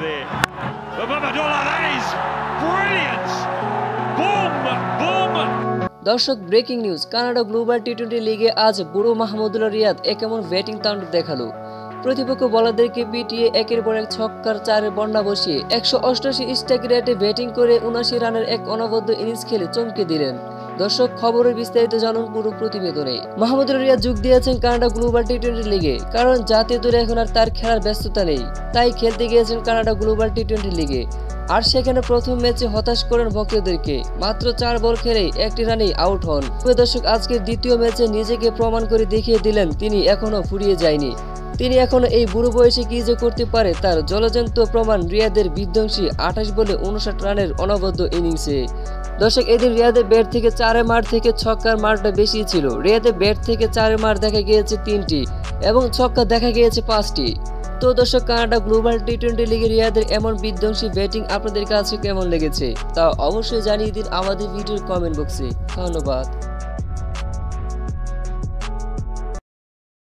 there. But Mamadou, that is brilliant. Boom, boom. দর্শক, breaking news, Canada global টি-20 লিগে আজ বুড়ো মাহমুদুল্লাহ রিয়াদ কেমন ব্যাটিং তাণ্ডব দেখালো। প্রতিপক্ষ বোলারদেরকে পিটিয়ে একের পর এক ছক্কার চারের বন্যা বসিয়ে 188 স্ট্রাইক রেটে ব্যাটিং করে 79 রানের এক অনবদ্য ইনিংস খেলে চমকে দিলেন। দর্শক, খবরের বিস্তারিত জানুন পুরো প্রতিবেদনে। মাহমুদুল্লাহ রিয়াদ যোগ দিয়েছেন কানাডা গ্লোবাল টি-20 লিগে, কারণ জাতীয় দলে এখন আর তার খেলার ব্যস্ততা নেই, তাই খেলতে গিয়েছেন কানাডা গ্লোবাল টি-20 লিগে। আর সেখানে প্রথম ম্যাচে হতাশ করেন ভক্তদেরকে, মাত্র 4 বল খেলেই 1টি রানেই আউট হন। দর্শক, আজকের দ্বিতীয় ম্যাচে নিজেকে প্রমাণ করে দেখিয়ে দিলেন তিনি এখনো ফুরিয়ে যায়নি। তিনি এখনো এই বুড়ো বয়সে কি যে করতে পারে তার জলজ্যান্ত প্রমাণ রিয়াদের বিধ্বংসী 28 বলে 59 রানের অনবদ্য ইনিংসে। দর্শক, এদিন রিয়াদের ব্যাট থেকে 4 মার থেকে ছক্কার মারটা বেশি ছিল। রিয়াদের ব্যাট থেকে 4 মার দেখা গিয়েছে 3টি এবং ছক্কা দেখা গিয়েছে 5টি। তো দর্শক, কানাডা গ্লোবাল টি-20 লিগে রিয়াদের এমন বিধ্বংসী ব্যাটিং আপনাদের কাছে কেমন লেগেছে তা অবশ্যই জানিয়ে দিন আমাদের ভিডিওর কমেন্ট বক্সে। ধন্যবাদ।